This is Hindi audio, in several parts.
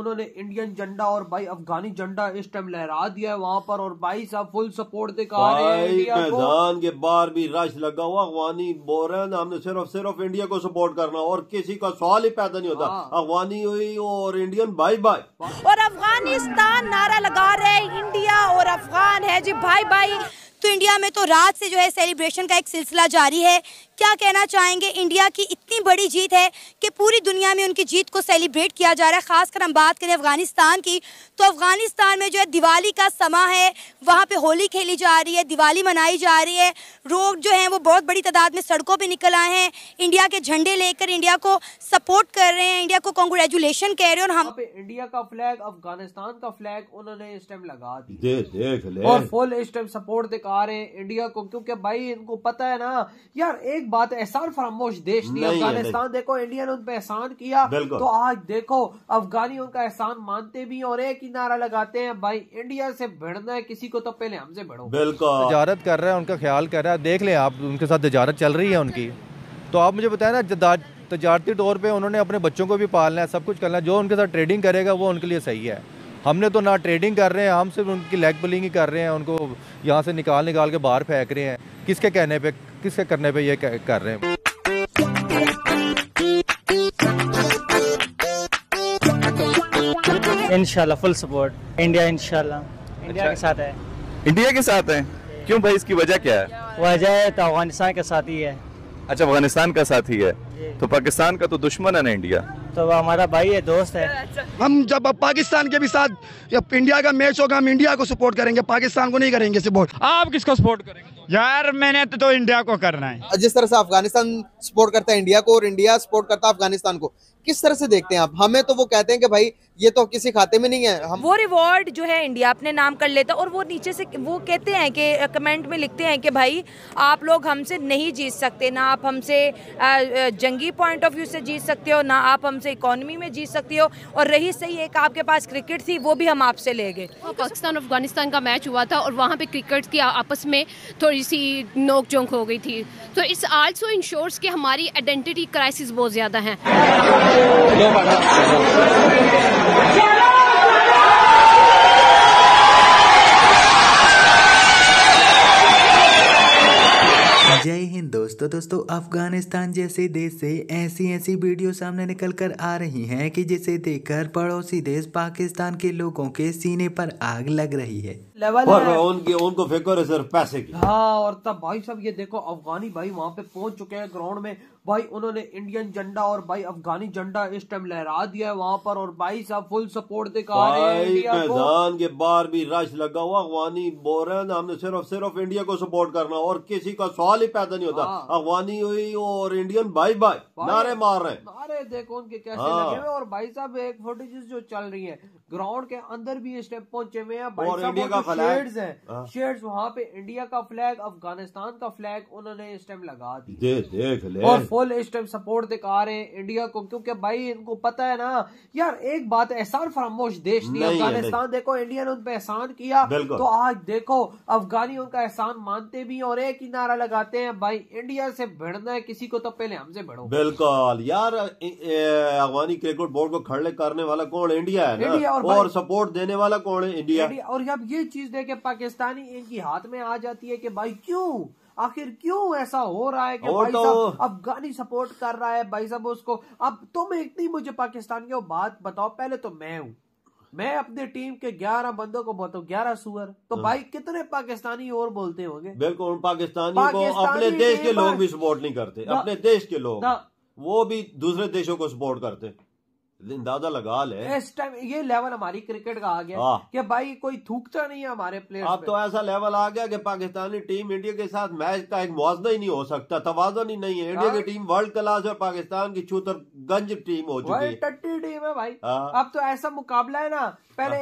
उन्होंने इंडियन झंडा और भाई अफगानी झंडा इस टाइम लहरा दिया है वहां पर, और भाई साहब फुल सपोर्ट दिखा रहे हैं इंडिया को। मैदान के बाहर भी रश लगा हुआ, अफगानी बोल रहे हैं हमने सिर्फ इंडिया को सपोर्ट करना, और किसी का सवाल ही पैदा नहीं होता। अफगानी हुई और इंडियन बाय बाय, और अफगानिस्तान नारा लगा रहे हैं इंडिया और अफगान है जी भाई भाई। तो इंडिया में तो रात से जो है सेलिब्रेशन का एक सिलसिला जारी है। क्या कहना चाहेंगे, इंडिया की इतनी बड़ी जीत है कि पूरी दुनिया में उनकी जीत को सेलिब्रेट किया जा रहा है। खासकर हम बात करें अफगानिस्तान की, तो अफगानिस्तान में जो है दिवाली का समा है, वहाँ पे होली खेली जा रही है, दिवाली मनाई जा रही है। लोग जो हैं वो बहुत बड़ी तादाद में सड़कों पे निकल आए हैं, इंडिया के झंडे लेकर इंडिया को सपोर्ट कर रहे हैं, इंडिया को कांग्रेचुलेशन कह रहे हैं। और हम पे इंडिया का फ्लैग, अफगानिस्तान का फ्लैग उन्होंने इस टाइम लगा देख ले, और फुल इस टाइम सपोर्ट दिखा रहे हैं इंडिया को, क्योंकि भाई इनको पता है ना यार, एक बात एहसान फरामोश देश नहीं अफगानिस्तान। देखो इंडिया ने उन पे एहसान किया, तो आज देखो अफगानी उनका एहसान मानते भी और एक ही नारा लगाते हैं, भाई इंडिया से भिड़ना है किसी को तो पहले हमसे भिड़ो। बिल्कुल तजारत कर रहा है, उनका ख्याल कर रहा है। देख लें आप, उनके साथ तजारत चल रही है उनकी। तो आप मुझे बताएं ना, तजारती तौर पे उन्होंने अपने बच्चों को भी पालना है, सब कुछ करना है। जो उनके साथ ट्रेडिंग करेगा वो उनके लिए सही है। हमने तो ना ट्रेडिंग कर रहे हैं, हम सिर्फ उनकी लेग पुलिंग ही कर रहे हैं, उनको यहाँ से निकाल के बाहर फेंक रहे हैं। किसके कहने पे, किसके करने पे ये कर रहे हैं। इंशाल्लाह फुल सपोर्ट इंडिया, इंशाल्लाह इंडिया के साथ है। इंडिया के साथ है? क्यों भाई, इसकी वजह क्या है? वजह तो अफगानिस्तान के साथ ही है। अच्छा, अफगानिस्तान का साथी है, तो पाकिस्तान का तो दुश्मन है ना इंडिया। तो हमारा भाई है, दोस्त है। हम जब पाकिस्तान के भी साथ इंडिया का मैच होगा, हम इंडिया को सपोर्ट करेंगे, पाकिस्तान को नहीं करेंगे सपोर्ट। आप किसको सपोर्ट करेंगे? यार मैंने तो इंडिया को करना है। जिस तरह से अफगानिस्तान सपोर्ट करता है इंडिया को और इंडिया सपोर्ट करता है अफगानिस्तान को, किस तरह से देखते हैं आप? हमें तो वो कहते हैं कि भाई ये तो किसी खाते में नहीं है। वो रिवॉर्ड जो है इंडिया अपने नाम कर लेता, और वो नीचे से वो कहते हैं कि कमेंट में लिखते हैं कि भाई आप लोग हमसे नहीं जीत सकते, ना आप हमसे जंगी पॉइंट ऑफ व्यू से जीत सकते हो, ना आप हमसे इकोनॉमी में जीत सकते हो, और रही सही एक आपके पास क्रिकेट थी वो भी हम आपसे ले गए। पाकिस्तान अफगानिस्तान का मैच हुआ था और वहाँ पे क्रिकेट की आपस में थोड़ी सी नोक झोंक हो गई थी। तो इट्स आल्सो इंश्योर्स कि हमारी आइडेंटिटी क्राइसिस बहुत ज़्यादा है। जय हिंद दोस्तों, अफगानिस्तान जैसे देश से ऐसी वीडियो सामने निकल कर आ रही हैं कि जिसे देखकर पड़ोसी देश पाकिस्तान के लोगों के सीने पर आग लग रही है। उनको फिक्र है सिर्फ पैसे की। हाँ, और तब भाई साहब ये देखो अफगानी भाई वहां पे पहुंच चुके हैं ग्राउंड में, भाई उन्होंने इंडियन झंडा और भाई अफगानी झंडा इस टाइम लहरा दिया है वहां पर, और भाई साहब फुल सपोर्ट दिखा रहे हैं इंडिया को। मैदान के बाहर भी रश लगा हुआ, अफगानी बोल रहे हैं हमने सिर्फ इंडिया को सपोर्ट करना, और किसी का सवाल ही पैदा नहीं होता। अफगानी हुई और इंडियन बाय बाय नारे मार रहे हैं। नारे देखो उनके कैसे लगे हुए, और भाई साहब एक फुटेजेस जो चल रही है ग्राउंड के अंदर भी इस टाइम पहुंचे हुए हैं भाई साहब, इंडिया का शेड्स हैं, शेड्स वहाँ पे इंडिया का फ्लैग, अफगानिस्तान का फ्लैग उन्होंने इस टाइम लगा दिया। देख ले, और फुल इस टाइम सपोर्ट दिखा रहे हैं इंडिया को, क्योंकि भाई इनको पता है ना यार, एक बात एहसान फरामोश देश नहीं अफगानिस्तान। देखो इंडिया ने उन पे एहसान किया, तो आज देखो अफगानी उनका एहसान मानते भी और एक ही नारा लगाते हैं, भाई इंडिया से भिड़ना है किसी को तो पहले हमसे भिड़ो। बिल्कुल यार, अफगानी क्रिकेट बोर्ड को खड़े करने वाला कौन? इंडिया है ना, और सपोर्ट देने वाला कौन है? इंडिया। और जब ये चीज देखे पाकिस्तानी इनकी हाथ में आ जाती है कि भाई क्यों, आखिर क्यों ऐसा हो रहा है कि भाई साहब अफगानी सपोर्ट कर रहा है भाई साहब उसको। अब तुम इतनी मुझे पाकिस्तान की बात बताओ, पहले तो मैं अपने टीम के 11 बंदों को बोलता हूँ 11 सुअर, तो भाई कितने पाकिस्तानी और बोलते होंगे? बिल्कुल, पाकिस्तानी को अपने देश के लोग भी सपोर्ट नहीं करते, अपने देश के लोग वो भी दूसरे देशों को सपोर्ट करते। अंदाजा लगा ले, इस टाइम ये लेवल हमारी क्रिकेट का आ गया कि भाई कोई थूकता नहीं है हमारे प्लेयर्स। अब तो ऐसा लेवल आ गया कि पाकिस्तानी टीम इंडिया के साथ मैच का एक मुआवजा ही नहीं हो सकता, तवाज़ुन ही नहीं है। इंडिया की टीम वर्ल्ड क्लास और पाकिस्तान की छूतरगंज टीम हो चुकी है, टट्टी टीम है भाई। अब तो ऐसा मुकाबला है ना, पहले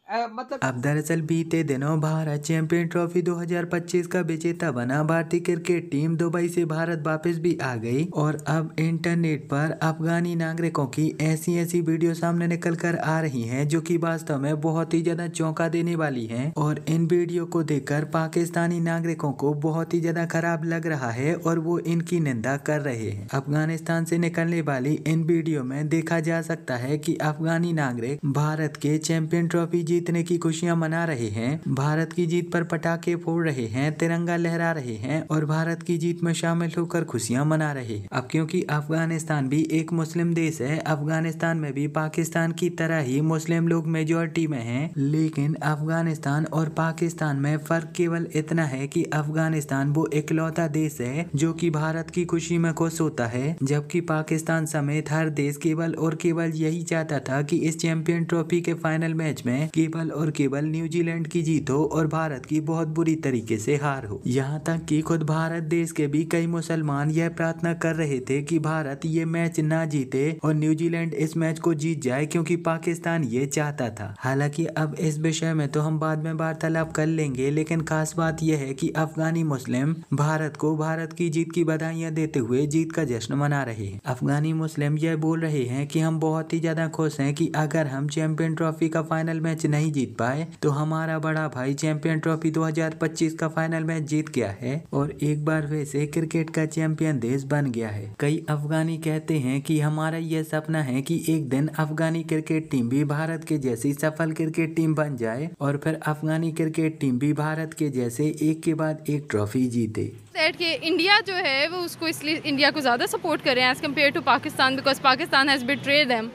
मतलब अब दरअसल बीते दिनों भारत चैंपियन ट्रॉफी 2025 का विजेता बना भारतीय क्रिकेट टीम दुबई से भारत वापस भी आ गई और अब इंटरनेट पर अफगानी नागरिकों की ऐसी वीडियो सामने निकल कर आ रही हैं जो कि वास्तव में बहुत ही ज्यादा चौंका देने वाली हैं और इन वीडियो को देखकर पाकिस्तानी नागरिकों को बहुत ही ज्यादा खराब लग रहा है और वो इनकी निंदा कर रहे हैं। अफगानिस्तान से निकलने वाली इन वीडियो में देखा जा सकता है कि अफगानी नागरिक भारत के चैंपियन ट्रॉफी जीतने की खुशियां मना रहे हैं, भारत की जीत पर पटाखे फोड़ रहे हैं, तिरंगा लहरा रहे हैं और भारत की जीत में शामिल होकर खुशियां मना रहे हैं। अब क्योंकि अफगानिस्तान भी एक मुस्लिम देश है, अफगानिस्तान में भी पाकिस्तान की तरह ही मुस्लिम लोग मेजॉरिटी में हैं, लेकिन अफगानिस्तान और पाकिस्तान में फर्क केवल इतना है कि अफगानिस्तान वो इकलौता देश है जो कि भारत की खुशी में खुश होता है, जबकि पाकिस्तान समेत हर देश केवल और केवल यही चाहता था कि इस चैंपियन ट्रॉफी के फाइनल मैच में केवल और केवल न्यूजीलैंड की जीत हो और भारत की बहुत बुरी तरीके से हार हो। यहाँ तक कि खुद भारत देश के भी कई मुसलमान यह प्रार्थना कर रहे थे कि भारत ये मैच ना जीते और न्यूजीलैंड इस मैच को जीत जाए क्योंकि पाकिस्तान ये चाहता था। हालांकि अब इस विषय में तो हम बाद में वार्तालाप कर लेंगे, लेकिन खास बात यह है कि अफगानी मुस्लिम भारत को भारत की जीत की बधाइयां देते हुए जीत का जश्न मना रहे हैं। अफगानी मुस्लिम यह बोल रहे हैं कि हम बहुत ही ज्यादा खुश हैं कि अगर हम चैंपियन ट्रॉफी का फाइनल मैच नहीं जीत पाए तो हमारा बड़ा भाई चैंपियन ट्रॉफी 2025 का फाइनल मैच जीत गया है और एक बार फिर से क्रिकेट का चैंपियन देश बन गया है। कई अफगानी कहते हैं कि हमारा यह सपना है कि एक दिन अफगानी क्रिकेट टीम भी भारत के जैसी सफल क्रिकेट टीम बन जाए और फिर अफगानी क्रिकेट टीम भी भारत के जैसे एक के बाद एक ट्रॉफी जीते। कि इंडिया जो है वो उसको इसलिए इंडिया को ज़्यादा सपोर्ट कर रहे हैं as compare to Pakistan, because Pakistan has betrayed them.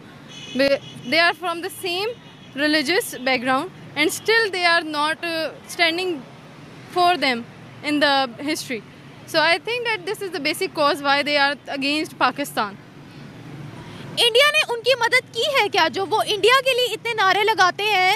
They are from the same religious background and still they are not standing for them in the history. So I think that this is the basic cause why they are against Pakistan. India ने उनकी मदद की है क्या जो वो इंडिया के लिए इतने नारे लगाते हैं?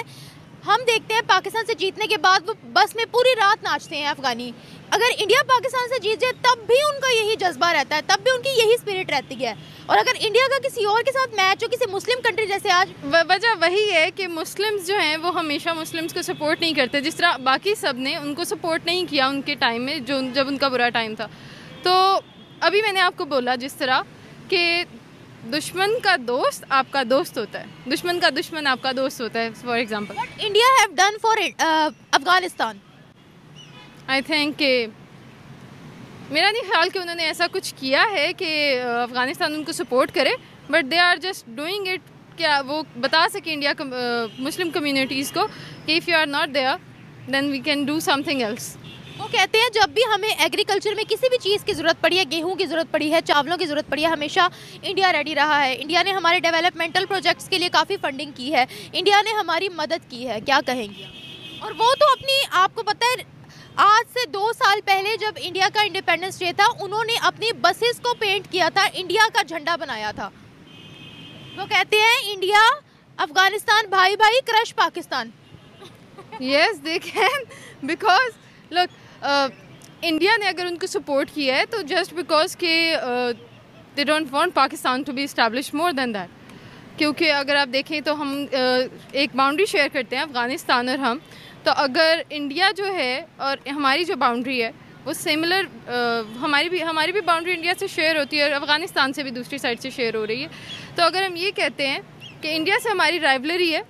हम देखते हैं पाकिस्तान से जीतने के बाद वो बस में पूरी रात नाचते हैं अफगानी। अगर इंडिया पाकिस्तान से जीत जाए तब भी उनका यही जज्बा रहता है, तब भी उनकी यही स्पिरिट रहती है। और अगर इंडिया का किसी और के साथ मैच हो, किसी मुस्लिम कंट्री जैसे आज, वजह वही है कि मुस्लिम्स जो हैं वो हमेशा मुस्लिम्स को सपोर्ट नहीं करते, जिस तरह बाकी सब ने उनको सपोर्ट नहीं किया उनके टाइम में जब उनका बुरा टाइम था। तो अभी मैंने आपको बोला जिस तरह कि दुश्मन का दोस्त आपका दोस्त होता है, दुश्मन का दुश्मन आपका दोस्त होता है। For example what India have done for Afghanistan? I think कि मेरा नहीं ख्याल कि उन्होंने ऐसा कुछ किया है कि अफ़गानिस्तान उनको सपोर्ट करे, but they are just doing it. क्या वो बता सके इंडिया मुस्लिम कम्युनिटीज़ को कि if you are not there then we can do something else. वो कहते हैं जब भी हमें एग्रीकल्चर में किसी भी चीज़ की ज़रूरत पड़ी है, गेहूं की ज़रूरत पड़ी है, चावलों की ज़रूरत पड़ी है, हमेशा इंडिया रेडी रहा है। इंडिया ने हमारे डेवलपमेंटल प्रोजेक्ट्स के लिए काफ़ी फंडिंग की है, इंडिया ने हमारी मदद की है। क्या कहेंगे? और वो तो अपनी, आपको पता है आज से 2 साल पहले जब इंडिया का इंडिपेंडेंस डे था, उन्होंने अपनी बसेस को पेंट किया था, इंडिया का झंडा बनाया था। वो कहते हैं इंडिया अफगानिस्तान भाई भाई, crush Pakistan. Yes they can, because look India ने अगर उनको सपोर्ट किया है तो जस्ट बिकॉज के they don't want Pakistan to be establish more than that. क्योंकि अगर आप देखें तो हम एक बाउंड्री शेयर करते हैं अफ़गानिस्तान और हम, तो अगर इंडिया जो है और हमारी जो बाउंड्री है वो सिमिलर, हमारी भी बाउंड्री इंडिया से शेयर होती है और अफ़गानिस्तान से भी दूसरी साइड से शेयर हो रही है। तो अगर हम ये कहते हैं कि इंडिया से हमारी राइवलरी है,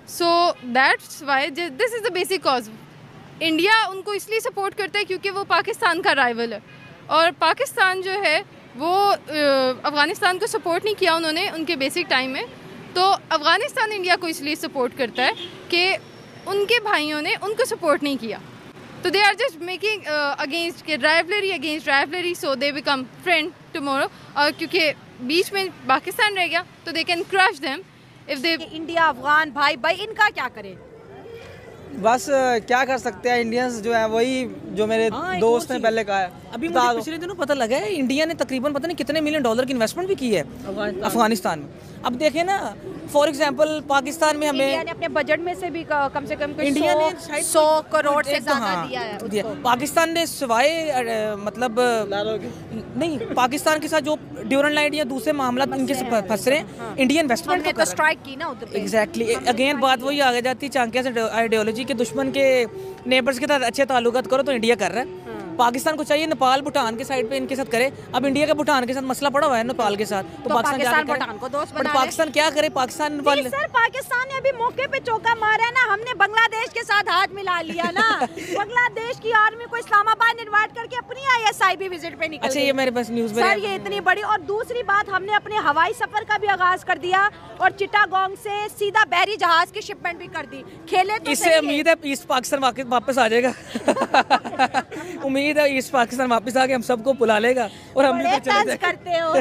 so that's why this is the basic cause. India उनको इसलिए सपोर्ट करता है क्योंकि वो पाकिस्तान का राइवल है, और पाकिस्तान जो है वो अफ़गानिस्तान को सपोर्ट नहीं किया उन्होंने उनके बेसिक टाइम में। तो अफ़गानिस्तान इंडिया को इसलिए सपोर्ट करता है कि उनके भाइयों ने उनको सपोर्ट नहीं किया। तो they are just making against rivalry against rivalry, so they become friend tomorrow. और क्योंकि बीच में पाकिस्तान रह गया तो they can crush them if they. India Afghan भाई भाई, इनका क्या करें? बस क्या कर सकते हैं, इंडियंस जो है वही जो मेरे दोस्त ने पहले कहा है। अभी मुझे पिछले दिनों पता लगा है इंडिया ने तकरीबन पता नहीं कितने $1 मिलियन की इन्वेस्टमेंट भी की है अफगानिस्तान में। अब देखें ना, फॉर एग्जांपल पाकिस्तान में हमें इंडिया ने अपने बजट में से भी कम से कम इंडिया ने 100 करोड़ से ज्यादा दिया है। पाकिस्तान ने सिवाय मतलब नहीं, पाकिस्तान के साथ जो ड्यूरन लाइन या दूसरे मामला इनके फंस रहे हैं, इंडिया इन्वेस्टमेंट तो स्ट्राइक की ना उधर पे। एग्जैक्टली, अगेन बात वही आगे जाती है, चाणक्य से आइडियोलॉजी के दुश्मन के नेबर्स के साथ अच्छे ताल्लुकात करो तो इंडिया कर रहा है। पाकिस्तान को चाहिए नेपाल भूटान के साइड पे इनके साथ करे। अब इंडिया का भूटान के साथ मसला पड़ा हुआ है नेपाल के साथ, तो पाकिस्तान भूटान को दोस्त बना ले। पाकिस्तान क्या करे? पाकिस्तान वाले सर पाकिस्तान ने अभी मौके पे चौका मारा है ना, हमने बांग्लादेश के साथ हाथ मिला लिया ना। बांग्लादेश की आर्मी को इस्लामाबाद इन्वाइट करके अपनी ISIB विजिट पे निकल। अच्छा, ये मेरे पास न्यूज़ में सर ये इतनी बड़ी। और दूसरी बात, हमने अपने हवाई सफर का भी आगाज कर दिया और चिटागोंग से सीधा बहरी जहाज की शिपमेंट भी कर दी। खेले तो इससे उम्मीद है ईस्ट पाकिस्तान वापस आ जाएगा। उम्मीद है ईस्ट पाकिस्तान वापस आके हम सबको बुला लेगा और हम भी चले जाएंगे। करते हो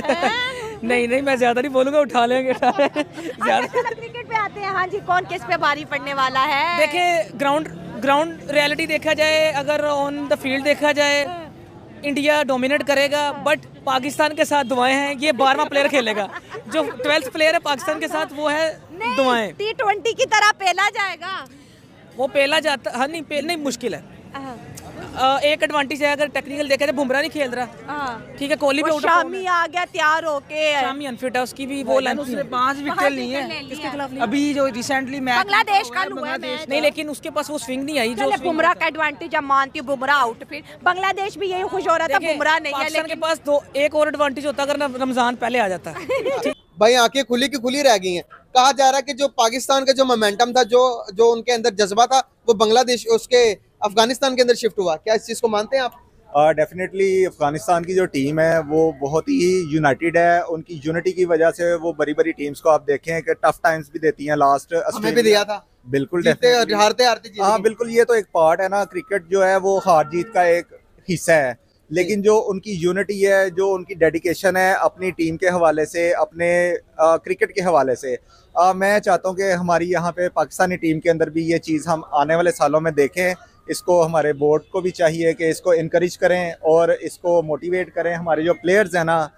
नहीं मैं ज्यादा नहीं बोलूंगा, उठा लेंगे। क्रिकेट पे आते हैं। हाँ जी, कौन किस पे भारी पड़ने वाला है? देखिए, ग्राउंड रियलिटी देखा जाए, अगर ऑन द फील्ड देखा जाए, इंडिया डोमिनेट करेगा, बट पाकिस्तान के साथ दुआएं हैं। ये 12वां प्लेयर खेलेगा, जो 12th प्लेयर है पाकिस्तान के साथ, वो है दुआएं। T20 की तरह पेला जाएगा, वो पेला जाता। हाँ नहीं मुश्किल है। एक एडवांटेज है, अगर टेक्निकल देखा जाए, बुमराह नहीं खेल रहा, ठीक है, कोहली पे शामी आ गया तैयार होके। शामी अनफिट है, उसकी भी वो लाइन, उसने 5 विकेट ली है। किसके खिलाफ? अभी जो रिसेंटली मैच बांग्लादेश का हुआ है मैच। नहीं, लेकिन उसके पास वो स्विंग नहीं आई जो बुमराह का एडवांटेज। अब मानती हूँ बुमराह आउट, फिर बांग्लादेश भी यही खुश हो रहा था बुमराह नहीं है, लेकिन के पास एक और एडवांटेज होता अगर रमजान पहले आ जाता। भाई आंखें खुली की खुली रह गई हैं। कहा जा रहा है कि जो पाकिस्तान का जो मोमेंटम था, जो उनके अंदर जज्बा था, वो बांग्लादेश उसके अफगानिस्तान के अंदर शिफ्ट हुआ। क्या इस चीज को मानते हैं आप? डेफिनेटली अफगानिस्तान की जो टीम है वो बहुत ही यूनाइटेड है। उनकी यूनिटी की वजह से वो बड़ी बड़ी टीम्स को आप देखें कि टफ टाइम्स भी देती हैं। लास्ट हमें भी दिया था, बिल्कुल हारते हाँ बिल्कुल, ये तो एक पार्ट है ना, क्रिकेट जो है वो हार जीत का एक हिस्सा है। लेकिन जो उनकी यूनिटी है, जो उनकी डेडिकेशन है अपनी टीम के हवाले से, अपने क्रिकेट के हवाले से, मैं चाहता हूँ कि हमारी यहाँ पे पाकिस्तानी टीम के अंदर भी ये चीज़ हम आने वाले सालों में देखें। इसको हमारे बोर्ड को भी चाहिए कि इसको इनकरेज करें और इसको मोटिवेट करें। हमारे जो प्लेयर्स हैं ना,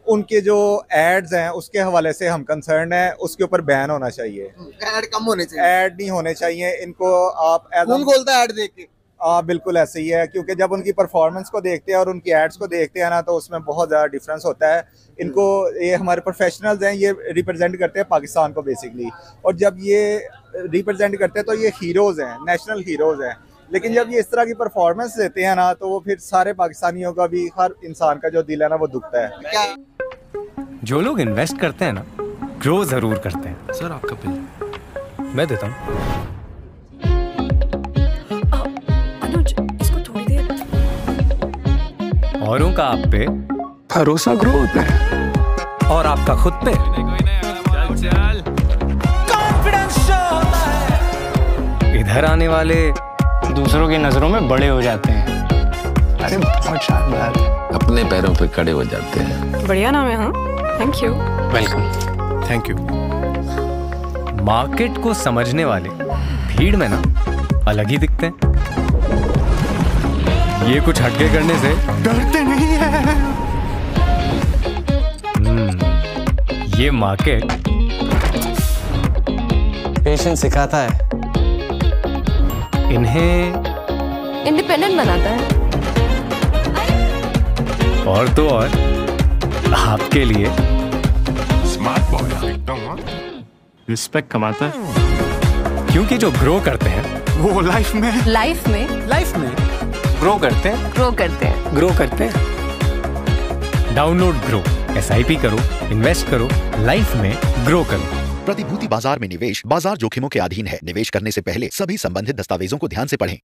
उनके जो एड्स हैं उसके हवाले से हम कंसर्न है, उसके ऊपर बैन होना चाहिए। ऐड कम होने चाहिए, ऐड नहीं होने चाहिए। इनको आप कौन बोलता है ऐड देख के? बिल्कुल ऐसे ही है, क्योंकि जब उनकी परफॉर्मेंस को देखते हैं और उनकी एड्स को देखते हैं ना, तो उसमें बहुत ज़्यादा डिफरेंस होता है। इनको, ये हमारे प्रोफेशनल्स हैं, ये रिप्रेजेंट करते हैं पाकिस्तान को बेसिकली, और जब ये रिप्रेजेंट करते हैं तो ये हीरोज़ हैं, नेशनल हीरोज़ हैं। लेकिन जब ये इस तरह की परफॉर्मेंस देते हैं ना, तो वो फिर सारे पाकिस्तानियों का भी, हर इंसान का जो दिल है ना, वो दुखता है। जो लोग इन्वेस्ट करते हैं ना, ग्रो जरूर करते हैं। सर आपका बिल मैं देता हूँ। औरों का आप पे भरोसा ग्रो होता है और आपका खुद पे कॉन्फिडेंस शो होता है। इधर आने वाले दूसरों की नजरों में बड़े हो जाते हैं। अरे बहुत शानदार, अपने पैरों पे खड़े हो जाते हैं। बढ़िया नाम है। हाँ, thank you. Welcome. Thank you. Market को समझने वाले भीड़ में ना अलग ही दिखते हैं। ये कुछ हटके करने से डरते नहीं है। ये मार्केट पेशेंस सिखाता है, इन्हें इंडिपेंडेंट बनाता है, और तो और आपके लिए स्मार्ट बॉय रिस्पेक्ट कमाता है। क्योंकि जो ग्रो करते हैं वो लाइफ में ग्रो करते हैं। डाउनलोड ग्रो, SIP करो, इन्वेस्ट करो, लाइफ में ग्रो करो। प्रतिभूति बाजार में निवेश बाजार जोखिमों के अधीन है। निवेश करने से पहले सभी संबंधित दस्तावेजों को ध्यान से पढ़ें।